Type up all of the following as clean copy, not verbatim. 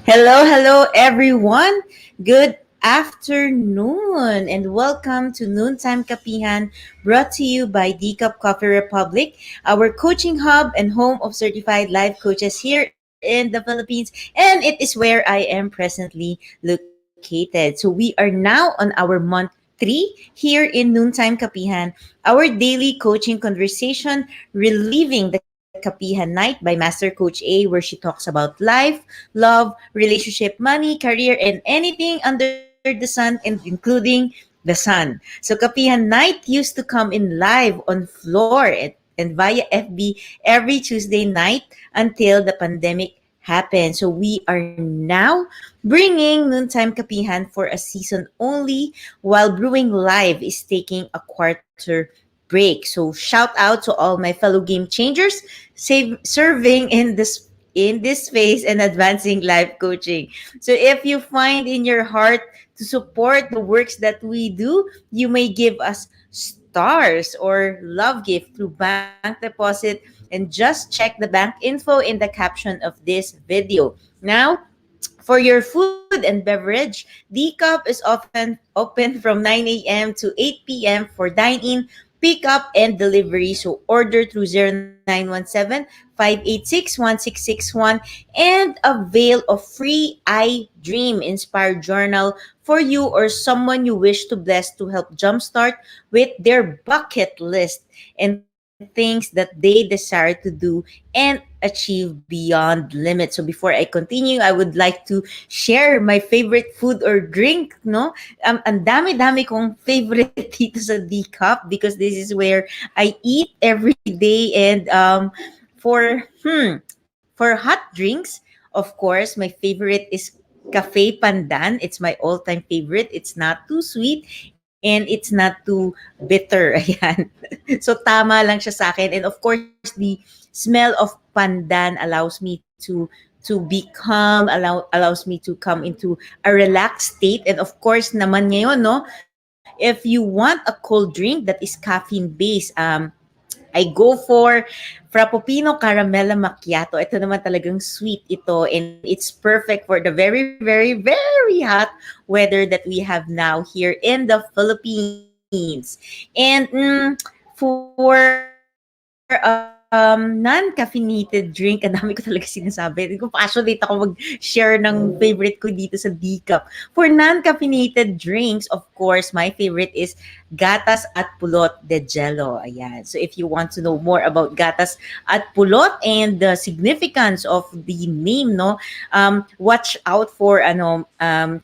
Hello, everyone. Good afternoon, and welcome to Noontime Kapehan, brought to you by Cup Coffee Republic, our coaching hub and home of certified life coaches here in the Philippines. And it is where I am presently located. So we are now on our month 3 here in Noontime Kapihan, our daily coaching conversation, reliving the Kapihan Night by Master Coach A, where she talks about life, love, relationship, money, career, and anything under the sun, and including the sun. So Kapihan Night used to come in live on floor and via FB every Tuesday night until the pandemic happened. So we are now bringing Noontime Kapihan for a season only while Brewing Live is taking a quarter break. So shout out to all my fellow game changers serving in this space and advancing life coaching. So if you find in your heart to support the works that we do, you may give us stars or love gift through bank deposit, and just check the bank info in the caption of this video. Now, for your food and beverage, the cup is often open from 9 a.m. to 8 p.m. for dine-in, pick-up, and delivery. So order through 0917-586-1661 and avail of free I Dream inspired journal for you or someone you wish to bless to help jumpstart with their bucket list and things that they desire to do and achieve beyond limits. So before I continue, I would like to share my favorite food or drink, no? Ang dami-dami kong favorite dito sa D-Cup because this is where I eat every day. And for hot drinks, of course, my favorite is Cafe Pandan. It's my all-time favorite. It's not too sweet and it's not too bitter. Ayan. So tama lang siya sa akin. And of course, the smell of pandan allows me to be calm, allows me to come into a relaxed state. And of course naman ngayon, no, if you want a cold drink that is caffeine based, I go for Frappuccino Caramella Macchiato. Ito naman talagang sweet ito, and it's perfect for the very, very, very hot weather that we have now here in the Philippines. And for non-caffeinated drink, ang dami ko talaga sinasabi. Hindi ko passionate ako mag-share ng favorite ko dito sa D-Cup. For non-caffeinated drinks, of course, my favorite is Gatas at Pulot de Jello. Ayan. So if you want to know more about Gatas at Pulot and the significance of the name, no, watch out for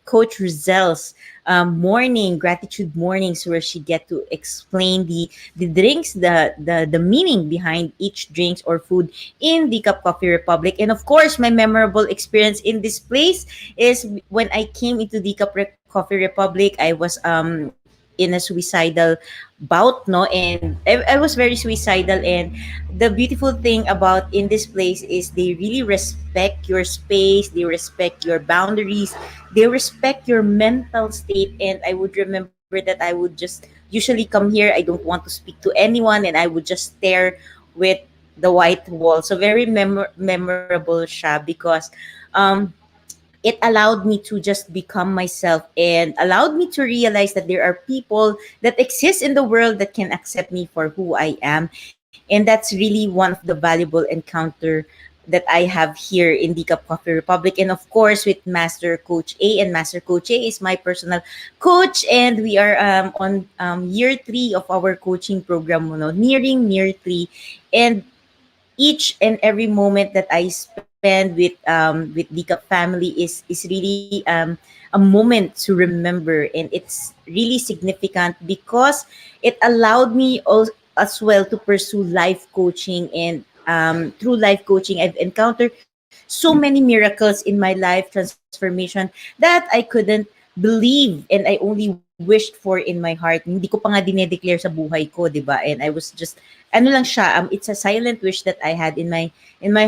Coach Rezzhel's morning gratitude mornings, where she get to explain the drinks, the meaning behind each drinks or food in the Cup Coffee Republic. And of course, my memorable experience in this place is when I came into the Coffee Republic. I was in a suicidal bout, no, and I was very suicidal. And the beautiful thing about in this place is they really respect your space, they respect your boundaries, they respect your mental state. And I would remember that I would just usually come here, I don't want to speak to anyone, and I would just stare with the white wall. So very memorable siya because it allowed me to just become myself and allowed me to realize that there are people that exist in the world that can accept me for who I am. And that's really one of the valuable encounter that I have here in the Cup Coffee Republic. And of course, with Master Coach A. And Master Coach A is my personal coach. And we are on year 3 of our coaching program, nearing year 3. And each and every moment that I spend with Dika family is really a moment to remember, and it's really significant because it allowed me as well to pursue life coaching. And through life coaching, I've encountered so many miracles in my life transformation that I couldn't believe, and I only wished for in my heart. Hindi ko pa nga dinedeclare sa buhay ko, 'di ba? And I was just ano lang siya, it's a silent wish that I had in my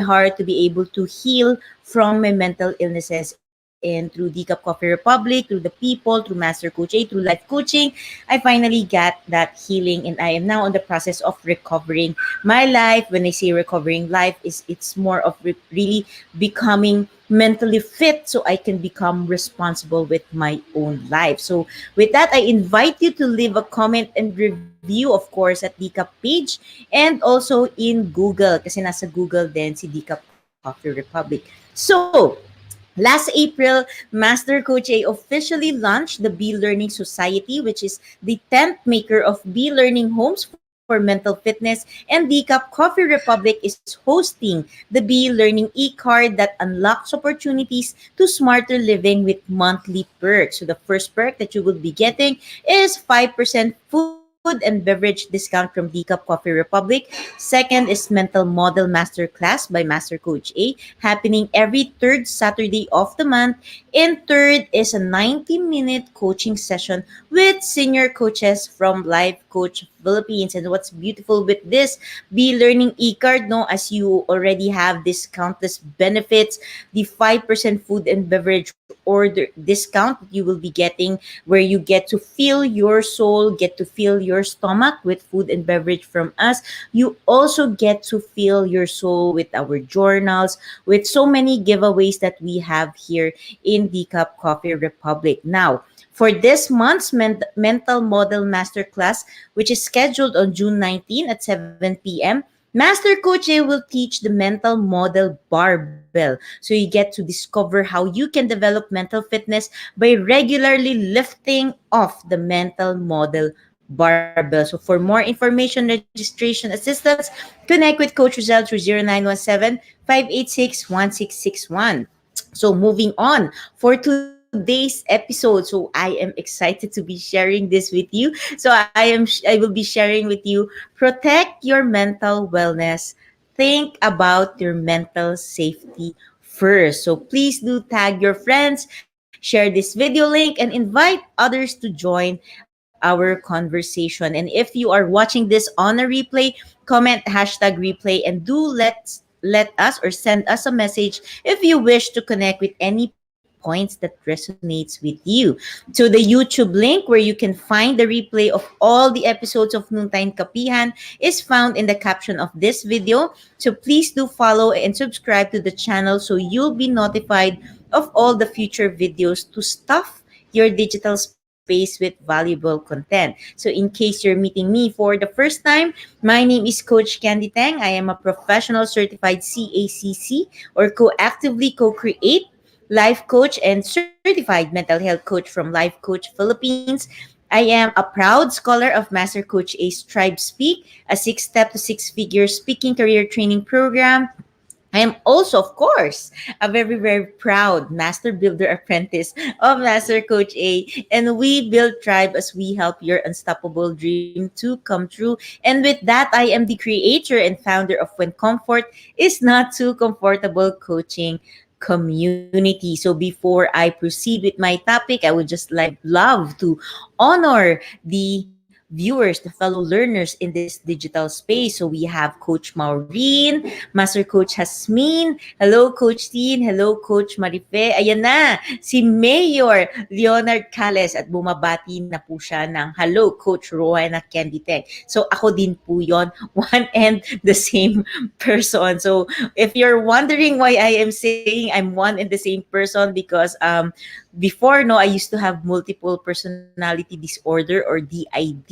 heart to be able to heal from my mental illnesses. And through D Cup Coffee Republic, through the people, through Master Coach A, through life coaching, I finally got that healing, and I am now on the process of recovering my life. When I say recovering life, is it's more of really becoming mentally fit so I can become responsible with my own life. So with that, I invite you to leave a comment and review, of course, at Decap page and also in Google kasi nasa Google din si Decap Coffee Republic. So, last April, Master Coach A officially launched the Be Learning Society, which is the 10th maker of Be Learning Homes for Mental Fitness, and Decap Coffee Republic is hosting the Be Learning e-card that unlocks opportunities to smarter living with monthly perks. So the first perk that you will be getting is 5% food and beverage discount from Decap Coffee Republic. Second is Mental Model Masterclass by Master Coach A, happening every third Saturday of the month. And third is a 90-minute coaching session with senior coaches from Life Coach Philippines. And what's beautiful with this Be Learning e-card, no, as you already have this countless benefits, the 5% food and beverage order discount that you will be getting, where you get to fill your soul, get to fill your stomach with food and beverage from us. You also get to fill your soul with our journals, with so many giveaways that we have here in the Cup Coffee Republic. Now, for this month's Mental Model Masterclass, which is scheduled on June 19 at 7 p.m., Master Coach A will teach the mental model barbell. So you get to discover how you can develop mental fitness by regularly lifting off the mental model barbell. So for more information, registration assistance, connect with Coach Rezzhel through 0917-586-1661. So moving on for today's episode, so I am excited to be sharing this with you. So I will be sharing with you, protect your mental wellness. Think about your mental safety first. So please do tag your friends, share this video link, and invite others to join our conversation. And if you are watching this on a replay, comment #replay and do let us or send us a message if you wish to connect with any points that resonates with you. So the YouTube link where you can find the replay of all the episodes of Noontime Kapihan is found in the caption of this video. So please do follow and subscribe to the channel so you'll be notified of all the future videos to stuff your digital space with valuable content. So in case you're meeting me for the first time, my name is Coach Candee Teng. I am a professional certified CACC or co-actively co-create life coach and certified mental health coach from Life Coach Philippines. I am a proud scholar of Master Coach A's Tribe Speak, a 6-step to six-figure speaking career training program. I am also, of course, a very, very proud Master Builder Apprentice of Master Coach A. And we build tribe as we help your unstoppable dream to come true. And with that, I am the creator and founder of When Comfort is Not Too Comfortable Coaching Community. So before I proceed with my topic, I would just love to honor the viewers, the fellow learners in this digital space. So we have Coach Maureen, Master Coach Hasmin, hello Coach Teen, hello Coach Marife. Ayan na, si Mayor Leonard Cales at bumabati na po siya ng hello Coach Rowena Canditec. So ako din po yon, one and the same person. So if you're wondering why I am saying I'm one and the same person, because before, no, I used to have multiple personality disorder or DID.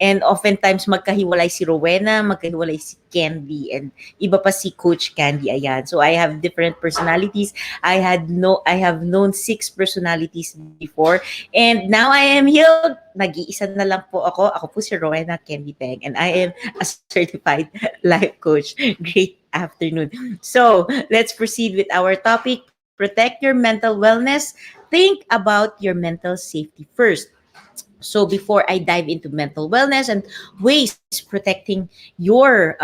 And oftentimes magkahiwalay si Rowena, magkahiwalay si Candy, and iba pa si Coach Candy. Ayan. So I have different personalities. I have known 6 personalities before, and now I am healed. Nag-iisa na lang po ako. Ako po si Rowena Candy Teng, and I am a certified life coach. Great afternoon. So let's proceed with our topic. Protect your mental wellness. Think about your mental safety first. So before I dive into mental wellness and ways protecting your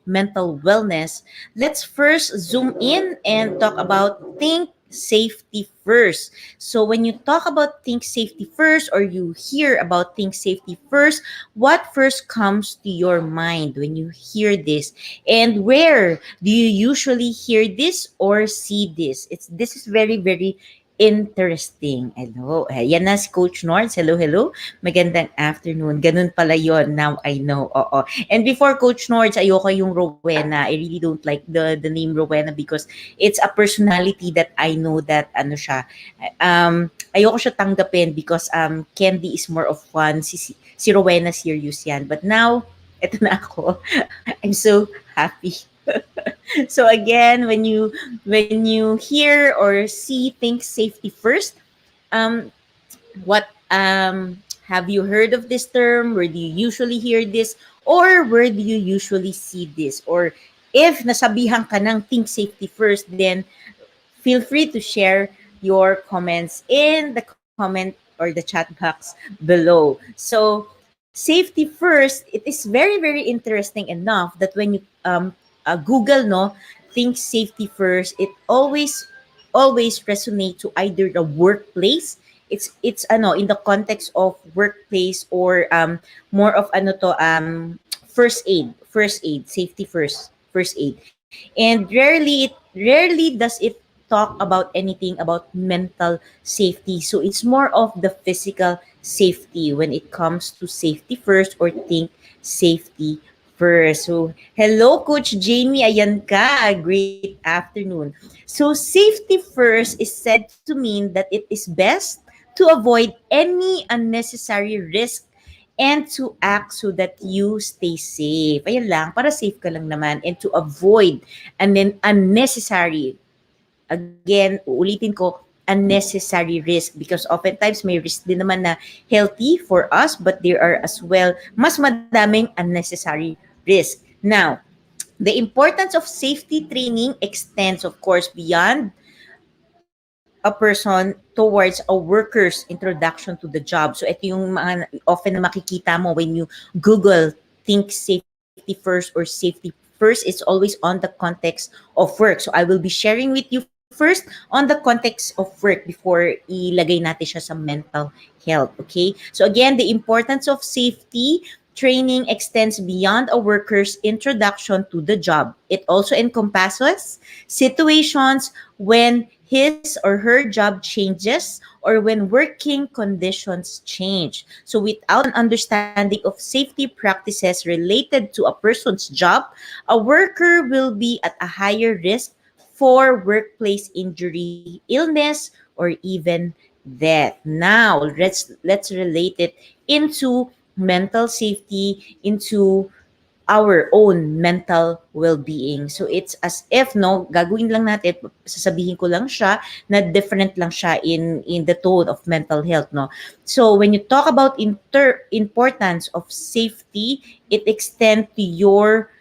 mental wellness, let's first zoom in and talk about think safety first. So when you talk about think safety first or you hear about think safety first, what first comes to your mind when you hear this? And where do you usually hear this or see this? This is very, very interesting. Hello. Yan na si Coach Nords. Hello, hello. Magandang afternoon. Ganun pala yon. Now I know. Oo. And before Coach Nords, ayoko yung Rowena. I really don't like the name Rowena because it's a personality that I know that ano siya. Ayoko siya tanggapin because Candee is more of fun. Si Rowena serious yan. But now, eto na ako. I'm so happy. So again, when you hear or see think safety first, um, what have you heard of this term? Where do you usually hear this? Or where do you usually see this? Or if nasabihan ka ng think safety first, then feel free to share your comments in the comment or the chat box below. So, safety first, it is very, very interesting enough that when you Google, no, think safety first, it always resonate to either the workplace. It's ano in the context of workplace or more of ano to first aid, safety first aid. And rarely does it talk about anything about mental safety. So it's more of the physical safety when it comes to safety first or think safety first. So hello Coach Jamie, ayan ka. Great afternoon. So safety first is said to mean that it is best to avoid any unnecessary risk and to act so that you stay safe. Ayan lang, para safe ka lang naman and to avoid and then unnecessary. Again, uulitin ko, unnecessary risk because oftentimes may risk din naman na healthy for us but there are as well mas madaming unnecessary risk. Now, the importance of safety training extends of course beyond a person towards a worker's introduction to the job. So ito yung mga often na makikita mo when you Google think safety first or safety first, it's always on the context of work. So I will be sharing with you first on the context of work before ilagay natin siya sa mental health. Okay? So again, the importance of safety training extends beyond a worker's introduction to the job. It also encompasses situations when his or her job changes or when working conditions change. So without an understanding of safety practices related to a person's job, a worker will be at a higher risk for workplace injury, illness, or even death. Now, let's relate it into mental safety, into our own mental well-being. So it's as if no, gagawin lang natin, sasabihin ko lang siya na different lang siya in the tone of mental health, no. So when you talk about importance of safety, it extends to your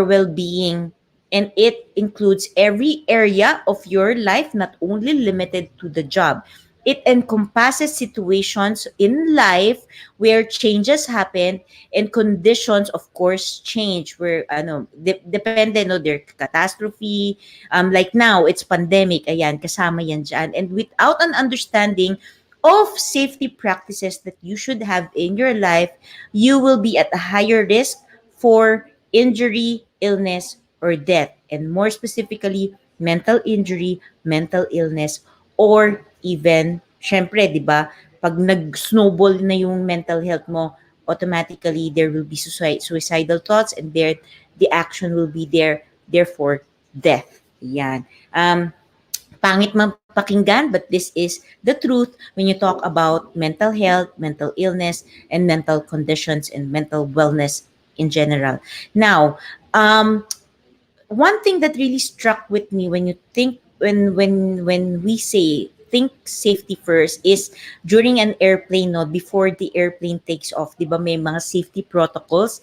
well-being and it includes every area of your life, not only limited to the job. It encompasses situations in life where changes happen and conditions of course change where ano depende no there catastrophe like now it's pandemic, ayan kasama yan dyan. And without an understanding of safety practices that you should have in your life, you will be at a higher risk for injury, illness, or death. And more specifically, mental injury, mental illness, or even, syempre, di ba, pag nag-snowball na yung mental health mo, automatically there will be suicidal thoughts and there the action will be there, therefore, death. Yan. Pangit man pakinggan, but this is the truth when you talk about mental health, mental illness, and mental conditions and mental wellness in general. Now, one thing that really struck with me when you think when we say think safety first is during an airplane, no, before the airplane takes off, di ba may mga safety protocols.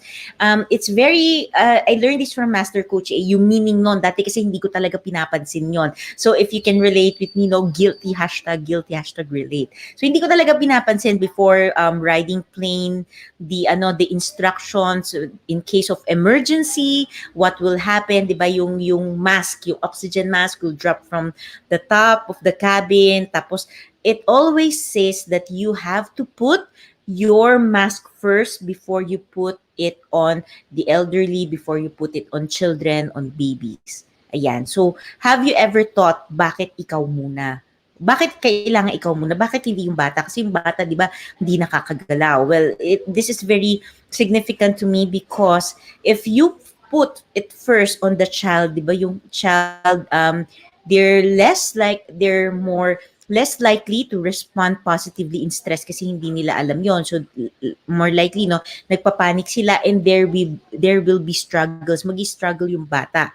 It's very I learned this from Master Coach yung meaning nun dati kasi hindi ko talaga pinapansin yon. So if you can relate with me, no, guilty hashtag relate. So hindi ko talaga pinapansin before riding plane the instructions in case of emergency, what will happen, 'di ba, yung mask, yung oxygen mask will drop from the top of the cabin. Tapos it always says that you have to put your mask first before you put it on the elderly, before you put it on children, on babies. Ayan. So, have you ever thought bakit ikaw muna? bakit kailangan ikaw muna? Bakit hindi yung bata? Kasi yung bata, di ba, hindi nakakagalaw. Well, this is very significant to me because if you put it first on the child, di ba, yung child, they're more less likely to respond positively in stress kasi hindi nila alam yon. So more likely, no, nagpapanik sila, and there will be struggles, magi-struggle yung bata.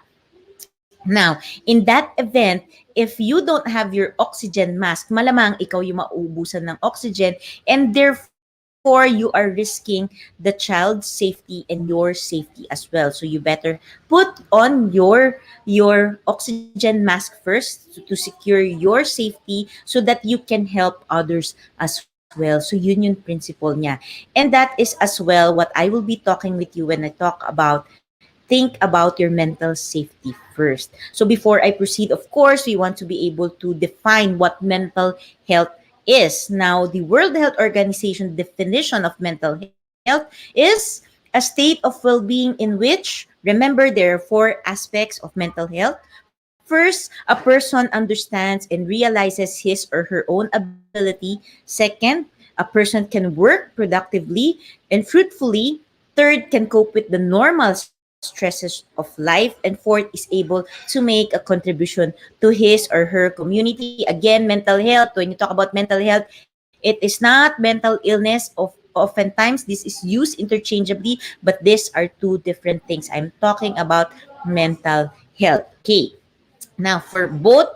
Now, in that event, if you don't have your oxygen mask, malamang ikaw yung mauubusan ng oxygen, and therefore you are risking the child's safety and your safety as well. So you better put on your oxygen mask first to secure your safety so that you can help others as well. So yun yung principle niya. And that is as well what I will be talking with you when I talk about think about your mental safety first. So before I proceed, of course, we want to be able to define what mental health is. Now, the World Health Organization definition of mental health is a state of well-being in which, remember, there are four aspects of mental health. First, a person understands and realizes his or her own ability. Second, a person can work productively and fruitfully. Third, can cope with the normal stresses of life. And fourth, is able to make a contribution to his or her community. Again, mental health, when you talk about mental health, it is not mental illness. Oftentimes, this is used interchangeably, but these are two different things. I'm talking about mental health. Okay. Now, for both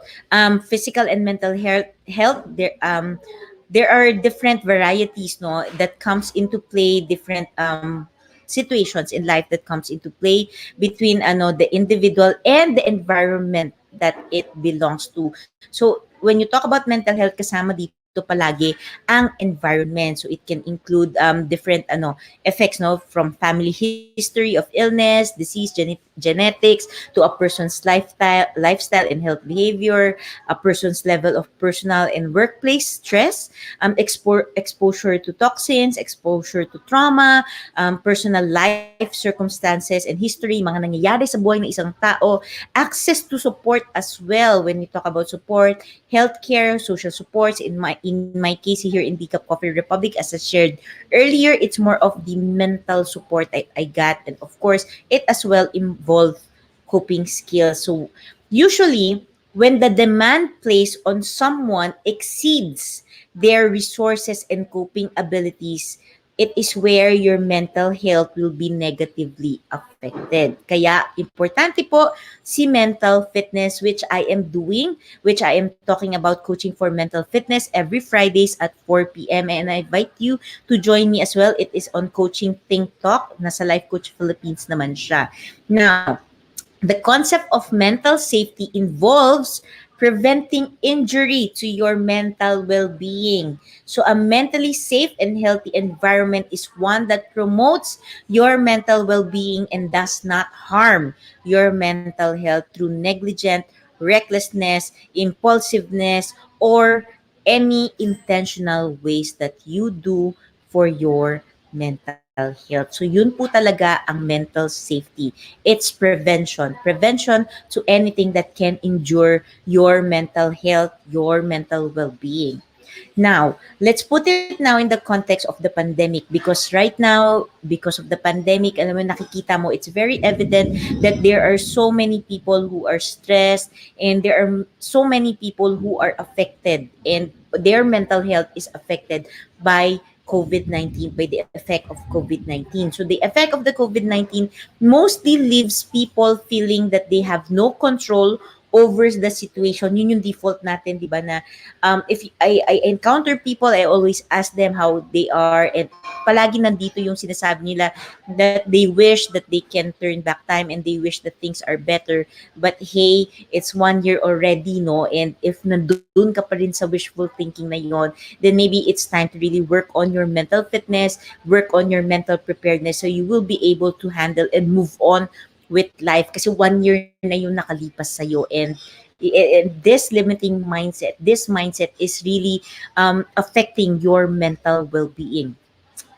physical and mental health, there are different varieties, no, that comes into play, different situations in life that comes into play between the individual and the environment that it belongs to. So when you talk about mental health, kasama dito palagi ang environment. So it can include different effects, no, from family history of illness, disease, genetics, to a person's lifestyle and health behavior, a person's level of personal and workplace stress, exposure to toxins, exposure to trauma, personal life circumstances and history, mga nangyayari sa buhay ng isang tao, access to support as well. When we talk about support, healthcare, social supports. In my case here in Decaf Coffee Republic, as I shared earlier, it's more of the mental support I got, and of course, it as well involved coping skills. So usually, when the demand placed on someone exceeds their resources and coping abilities, it is where your mental health will be negatively affected. Kaya, importante po si mental fitness, which I am doing, which I am talking about coaching for mental fitness every Fridays at 4 p.m. And I invite you to join me as well. It is on Coaching Think Talk. Nasa Life Coach Philippines naman siya. Now, the concept of mental safety involves preventing injury to your mental well-being. So a mentally safe and healthy environment is one that promotes your mental well-being and does not harm your mental health through negligent, recklessness, impulsiveness, or any intentional ways that you do for your mental health. So yun po talaga ang mental safety. It's prevention. Prevention to anything that can injure your mental health, your mental well-being. Now, let's put it now in the context of the pandemic, because right now, because of the pandemic, alam mo, nakikita mo, it's very evident that there are so many people who are stressed, and there are so many people who are affected, and their mental health is affected by COVID-19, by the effect of COVID-19. So the effect of the COVID-19 mostly leaves people feeling that they have no control over the situation. Yun yung default natin, di ba, na if I encounter people, I always ask them how they are, and palagi nandito yung sinasabi nila that they wish that they can turn back time, and they wish that things are better. But hey, it's 1 year already, no? And if nandun ka pa rin sa wishful thinking na yon, then maybe it's time to really work on your mental fitness, work on your mental preparedness, so you will be able to handle and move on with life, kasi 1 year na yung nakalipas sa'yo, and this mindset is really affecting your mental well-being.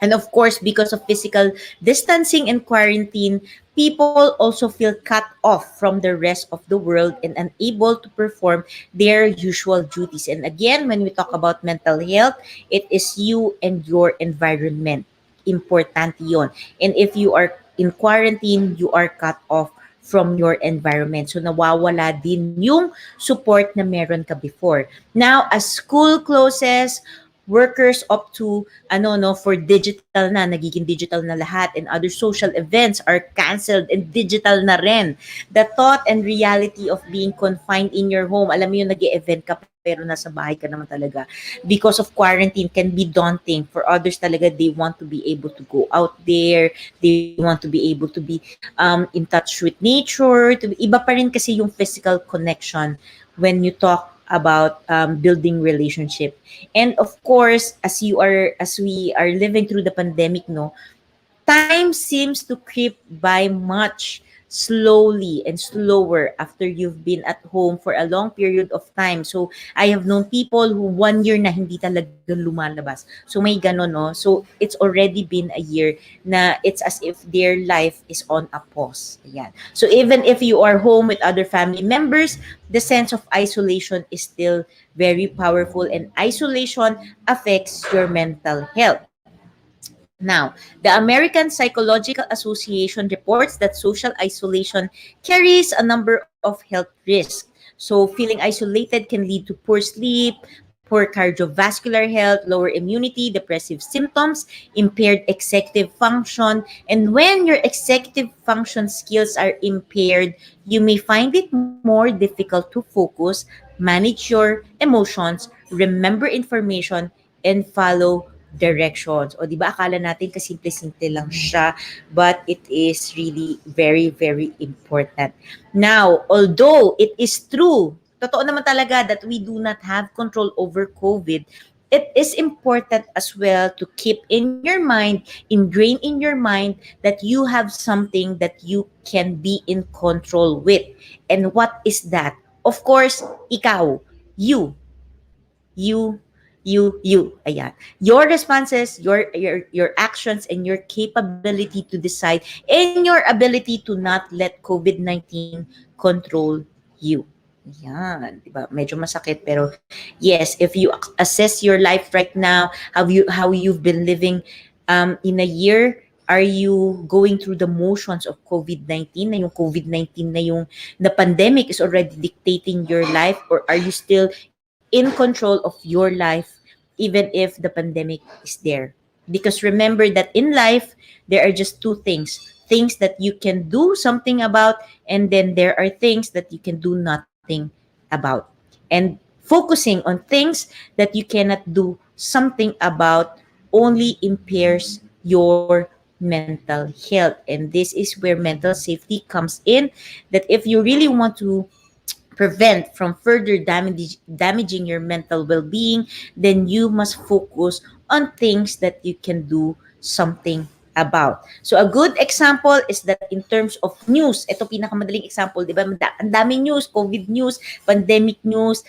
And of course, because of physical distancing and quarantine, people also feel cut off from the rest of the world and unable to perform their usual duties. And again, when we talk about mental health, it is you and your environment. Important yon. And if you are in quarantine, you are cut off from your environment. So nawawala din yung support na meron ka before. Now, as school closes, workers up to for digital na, nagiging digital na lahat, and other social events are canceled and digital na rin. The thought and reality of being confined in your home, alam mo yung nag-e-event ka pero nasa bahay ka naman talaga because of quarantine, can be daunting. For others talaga, they want to be able to go out there, they want to be able to be in touch with nature, iba pa rin kasi yung physical connection when you talk about building relationship. And of course, as we are living through the pandemic, no, time seems to creep by much slowly and slower after you've been at home for a long period of time. So, I have known people who 1 year na hindi talaga lumalabas. So, may ganon, no? So, it's already been a year na it's as if their life is on a pause. Ayan. So, even if you are home with other family members, the sense of isolation is still very powerful, and isolation affects your mental health. Now, the American Psychological Association reports that social isolation carries a number of health risks. So, feeling isolated can lead to poor sleep, poor cardiovascular health, lower immunity, depressive symptoms, impaired executive function. And when your executive function skills are impaired, you may find it more difficult to focus, manage your emotions, remember information, and follow directions. O, di ba, akala natin kasimple-simple lang siya, but it is really very, very important. Now, although it is true, totoo naman talaga that we do not have control over COVID, it is important as well to keep in your mind, ingrain in your mind, that you have something that you can be in control with. And what is that? Of course, ikaw, you, you, you. Ayan. Your responses, your actions, and your capability to decide, and your ability to not let COVID-19 control you. Yan, 'di ba? Medyo masakit pero yes, if you assess your life right now, how you've been living in a year, are you going through the motions of COVID-19? Na yung COVID-19 na yung the pandemic is already dictating your life, or are you still in control of your life even if the pandemic is there? Because remember that in life, there are just two things that you can do something about, and then there are things that you can do nothing about. And focusing on things that you cannot do something about only impairs your mental health. And this is where mental safety comes in, that if you really want to prevent from further damaging your mental well-being, then you must focus on things that you can do something about. So a good example is that in terms of news, ito pinakamadaling example, di ba? Ang daming news, COVID news, pandemic news,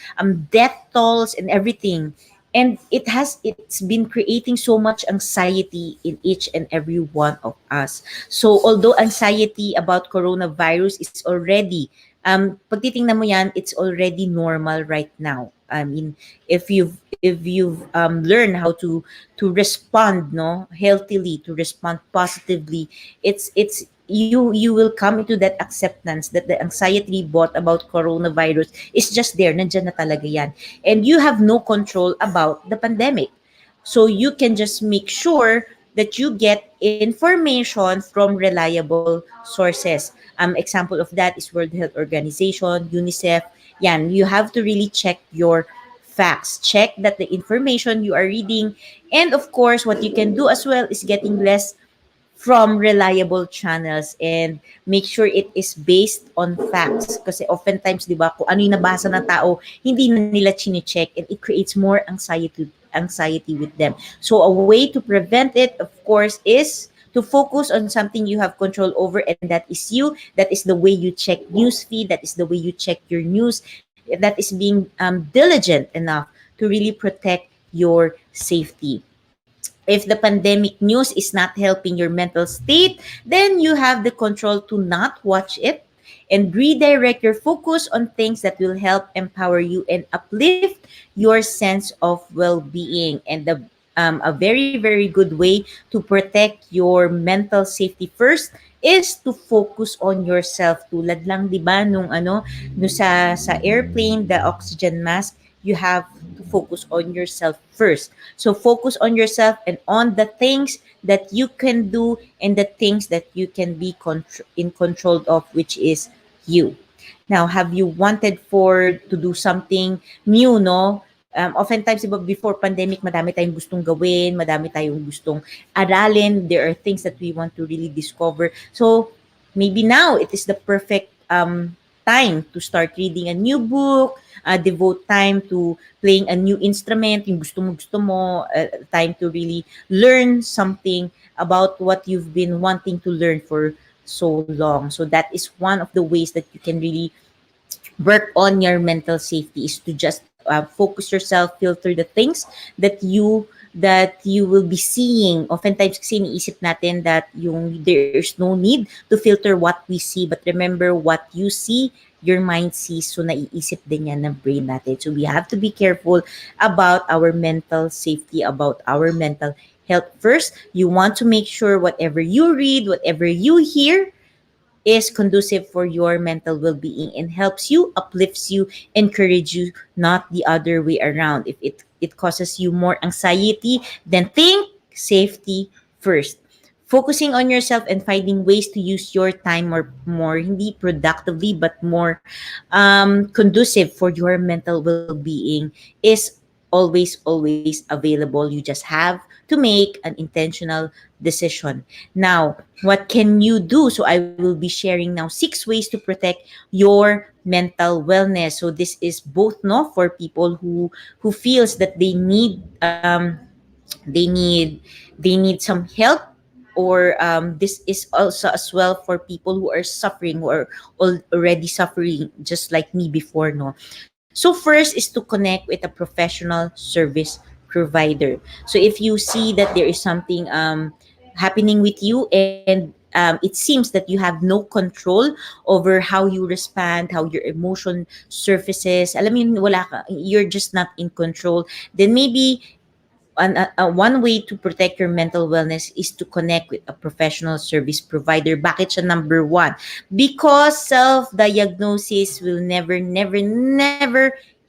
death tolls and everything. And it's been creating so much anxiety in each and every one of us. So although anxiety about coronavirus is already pag titingnan mo yan, it's already normal right now. I mean, if you've learned how to respond, no, healthily, to respond positively, it's you will come into that acceptance that the anxiety brought about coronavirus is just there, nandiyan na talaga yan, and you have no control about the pandemic. So you can just make sure that you get information from reliable sources. Example of that is World Health Organization, UNICEF. Yan, you have to really check your facts. Check that the information you are reading, and of course, what you can do as well is getting less from reliable channels, and make sure it is based on facts. Kasi oftentimes, di ba, kung ano yung nabasa ng tao, hindi na nila chine-check, and it creates more anxiety with them. So a way to prevent it, of course, is to focus on something you have control over, and that is you. That is the way you check newsfeed. That is the way you check your news. That is being diligent enough to really protect your safety. If the pandemic news is not helping your mental state, then you have the control to not watch it and redirect your focus on things that will help empower you and uplift your sense of well-being. And a very very good way to protect your mental safety first is to focus on yourself. Tulad lang 'di ba nung no sa airplane, the oxygen mask, you have to focus on yourself first. So focus on yourself and on the things that you can do and the things that you can be in control of, which is you. Now, have you wanted for to do something new, no? Oftentimes, diba, before pandemic, madami tayong gustong gawin, madami tayong gustong aralin. There are things that we want to really discover. So, maybe now it is the perfect time to start reading a new book, devote time to playing a new instrument, yung gusto mo, time to really learn something about what you've been wanting to learn for so long. So that is one of the ways that you can really work on your mental safety, is to just focus yourself, filter the things that you will be seeing. Oftentimes kasi iniisip natin that there's no need to filter what we see, but remember, what you see, your mind sees. So naiisip din yan ng brain natin. So we have to be careful about our mental safety, about our mental health first. You want to make sure whatever you read, whatever you hear, is conducive for your mental well-being and helps you, uplifts you, encourage you, not the other way around. If it causes you more anxiety, then think safety first. Focusing on yourself and finding ways to use your time more hindi productively but more conducive for your mental well-being is always available. You just have to make an intentional decision. Now, what can you do? So I will be sharing now 6 ways to protect your mental wellness. So this is both no for people who feels that they need they need some help, or this is also as well for people who are suffering, who are already suffering just like me before, no. So first is to connect with a professional service provider. So if you see that there is something happening with you, and it seems that you have no control over how you respond, how your emotion surfaces, alam mo yun, you're just not in control, then maybe one way to protect your mental wellness is to connect with a professional service provider. Bakit siya number one? Because self-diagnosis will never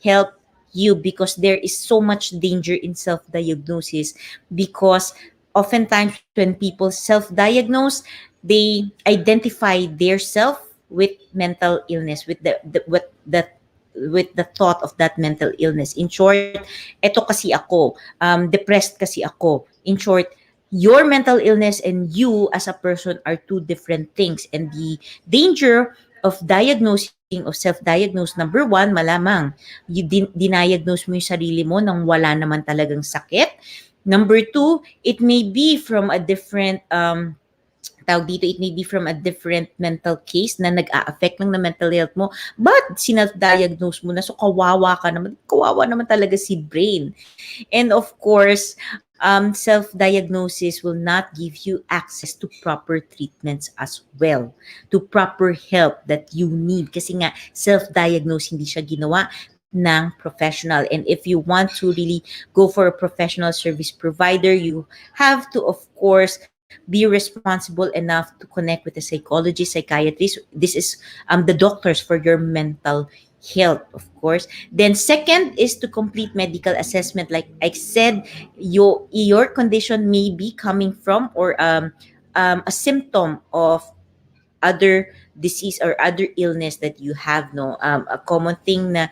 help you, because there is so much danger in self-diagnosis. Because oftentimes when people self-diagnose, they identify their self with mental illness, with with the thought of that mental illness. In short, eto kasi ako, depressed kasi ako. In short, your mental illness and you as a person are two different things. And the danger of diagnosing, of self-diagnose, number one, malamang you diniagnose mo yung sarili mo nang wala naman talagang sakit. Number two, it may be from a different tawag dito, it may be from a different mental case na nag-a-affect lang na mental health mo, but sinelf-diagnose mo na, so kawawa naman talaga si brain. And of course, self-diagnosis will not give you access to proper treatments as well, to proper help that you need. Kasi nga, self-diagnose, hindi siya ginawa ng professional. And if you want to really go for a professional service provider, you have to, of course, be responsible enough to connect with a psychologist, psychiatrist. This is the doctors for your mental health, of course. Then second is to complete medical assessment. Like I said, your condition may be coming from, or a symptom of other disease or other illness that you have, no. A common thing na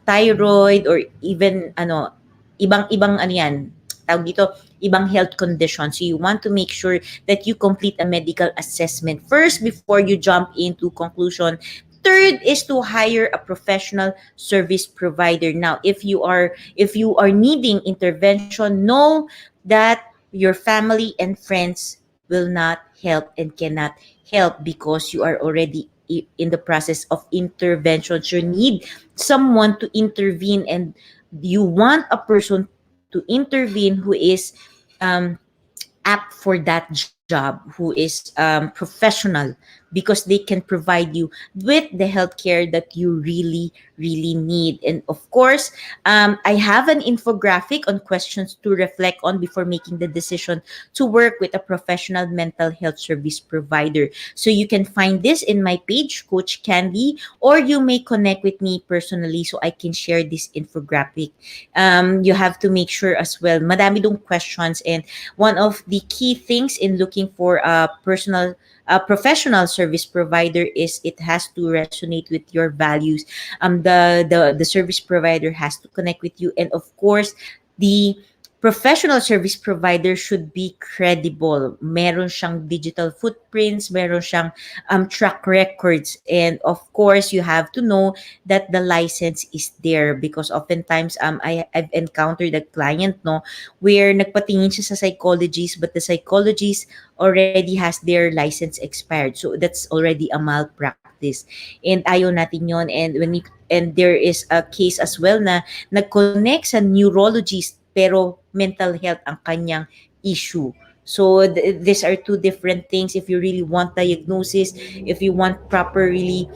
thyroid, or even ibang ano yan, tawag dito, ibang health condition. So you want to make sure that you complete a medical assessment first before you jump into conclusion. Third is to hire a professional service provider. Now, if you are needing intervention, know that your family and friends will not help and cannot help, because you are already in the process of intervention. You need someone to intervene, and you want a person to intervene who is apt for that job, who is professional, because they can provide you with the healthcare that you really need. And of course, I have an infographic on questions to reflect on before making the decision to work with a professional mental health service provider. So you can find this in my page, Coach Candee, or you may connect with me personally so I can share this infographic. You have to make sure as well, madami dong questions, and one of the key things in looking for a professional service provider is it has to resonate with your values. The service provider has to connect with you, and of course, the professional service provider should be credible. Meron siyang digital footprints, meron siyang track records, and of course, you have to know that the license is there, because oftentimes I've encountered a client, no, where nagpatingin siya sa psychologist, but the psychologist already has their license expired. So that's already a malpractice. And ayaw natin yon. And there is a case as well na nag-connect sa neurologist pero mental health ang kanyang issue. So these are two different things. If you really want diagnosis, if you want proper really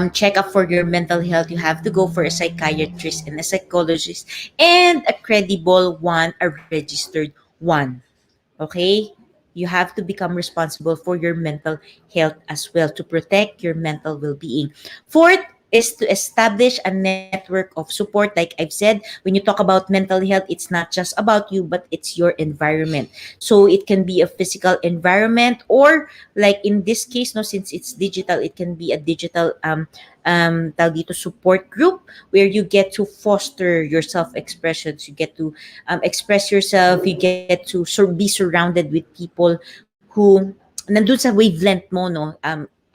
check up for your mental health, you have to go for a psychiatrist and a psychologist, and a credible one, a registered one. Okay? You have to become responsible for your mental health as well to protect your mental well-being. Fourth is to establish a network of support. Like I've said, when you talk about mental health, it's not just about you, but it's your environment. So it can be a physical environment, or like in this case, no, since it's digital, it can be a digital tawag dito, support group, where you get to foster your self-expressions, you get to express yourself, you get to be surrounded with people who nandun sa wavelength mo, no,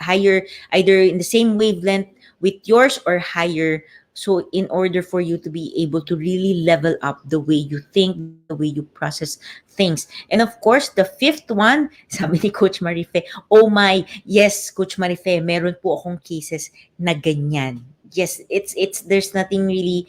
higher, either in the same wavelength with yours or higher. So in order for you to be able to really level up the way you think, the way you process things. And of course, the fifth one, sabi ni Coach Marife, oh my, yes, Coach Marife, meron po akong cases na ganyan. Yes, it's there's nothing really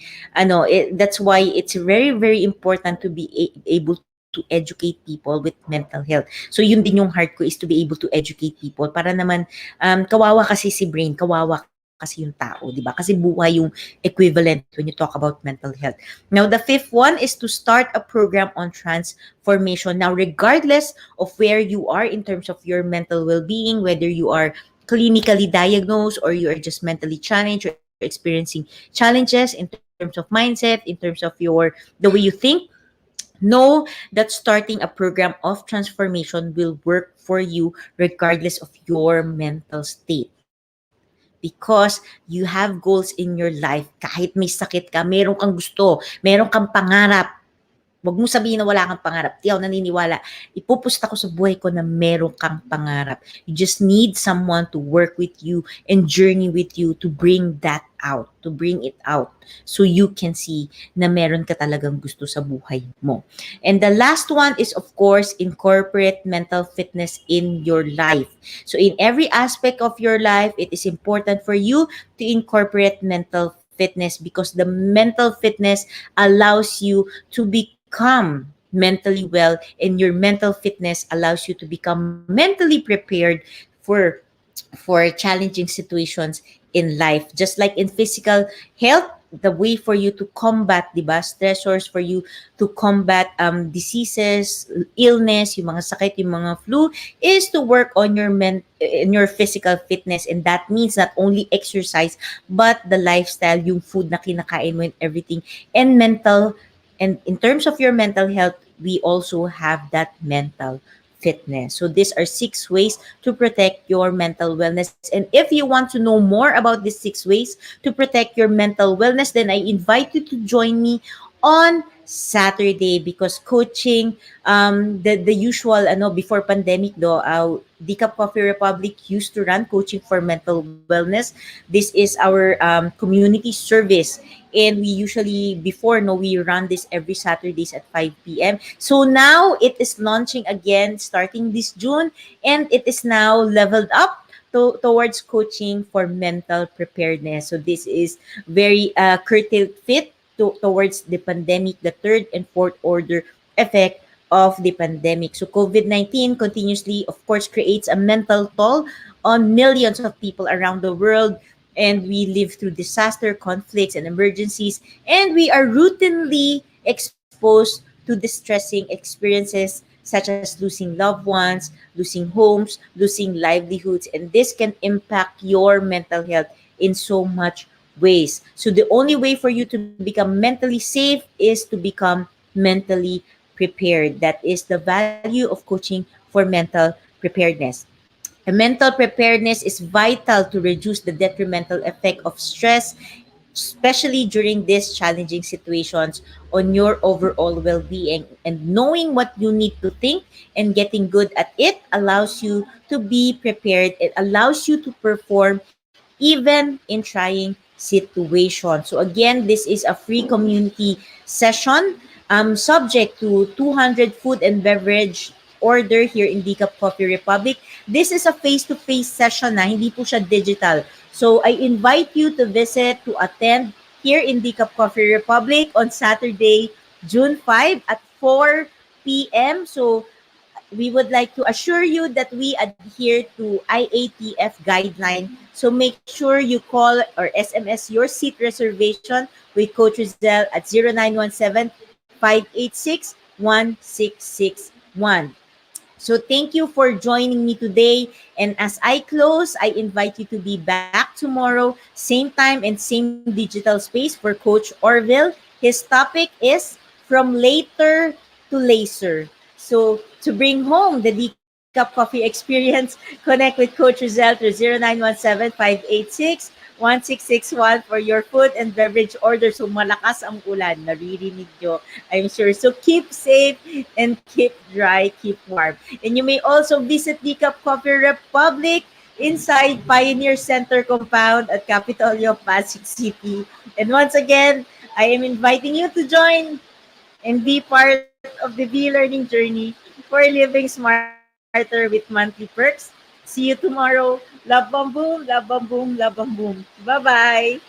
that's why it's very important to be able to educate people with mental health. So yun din yung heart ko, is to be able to educate people para naman kawawa kasi si brain, kawawa kasi yung tao, di ba? Kasi buhay yung equivalent when you talk about mental health. Now, the fifth one is to start a program on transformation. Now, regardless of where you are in terms of your mental well-being, whether you are clinically diagnosed or you are just mentally challenged or experiencing challenges in terms of mindset, in terms of the way you think, know that starting a program of transformation will work for you regardless of your mental state. Because you have goals in your life. Kahit may sakit ka, meron kang gusto, meron kang pangarap. Huwag mo sabihin na wala kang pangarap. Di ako naniniwala. Ipupusta ko sa buhay ko na meron kang pangarap. You just need someone to work with you and journey with you to bring that out, to bring it out, so you can see na meron ka talagang gusto sa buhay mo. And the last one is, of course, incorporate mental fitness in your life. So in every aspect of your life, it is important for you to incorporate mental fitness, because the mental fitness allows you to become mentally well, and your mental fitness allows you to become mentally prepared for challenging situations in life. Just like in physical health, the way for you to combat, di ba, stressors, for you to combat diseases, illness, yung mga sakit, yung mga flu, is to work on in your physical fitness. And that means not only exercise, but the lifestyle, yung food na kinakain mo and everything. And in terms of your mental health, we also have that mental fitness. So these are 6 ways to protect your mental wellness. And if you want to know more about these 6 ways to protect your mental wellness, then I invite you to join me on Saturday, because coaching, the usual, before pandemic though, Decaf Coffee Republic used to run coaching for mental wellness. This is our community service. And we usually, before, no, we run this every Saturdays at 5 p.m. So now it is launching again starting this June, and it is now leveled up towards coaching for mental preparedness. So this is very curtailed fit towards the pandemic, the third and fourth order effect of the pandemic. So COVID-19 continuously, of course, creates a mental toll on millions of people around the world. And we live through disaster, conflicts, and emergencies. And we are routinely exposed to distressing experiences such as losing loved ones, losing homes, losing livelihoods. And this can impact your mental health in so much ways. So the only way for you to become mentally safe is to become mentally prepared. That is the value of coaching for mental preparedness. And mental preparedness is vital to reduce the detrimental effect of stress, especially during these challenging situations, on your overall well-being. And knowing what you need to think and getting good at it allows you to be prepared. It allows you to perform even in trying situations. So again, this is a free community session, subject to 200 food and beverage order here in Decaf Coffee Republic. This is a face-to-face session na, hindi po siya digital. So I invite you to visit, to attend here in Decaf Coffee Republic on Saturday, June 5 at 4 p.m. So we would like to assure you that we adhere to IATF guideline. So make sure you call or SMS your seat reservation with Coach Rezzhel at 0917-586-1661. So thank you for joining me today. And as I close, I invite you to be back tomorrow, same time and same digital space for Coach Orville. His topic is From Later to Laser. So to bring home the Decaf Coffee experience, connect with Coach Rezzhel through 0917-586-1661 for your food and beverage order. So malakas ang ulan, naririnig nyo, I'm sure. So keep safe and keep dry, keep warm. And you may also visit Decaf Coffee Republic inside Pioneer Center compound at Capitolio, Pasig City. And once again, I am inviting you to join and be part of the V-Learning journey for living smarter with monthly perks. See you tomorrow. Love bomb boom, love bomb boom, love bomb boom. Bye-bye.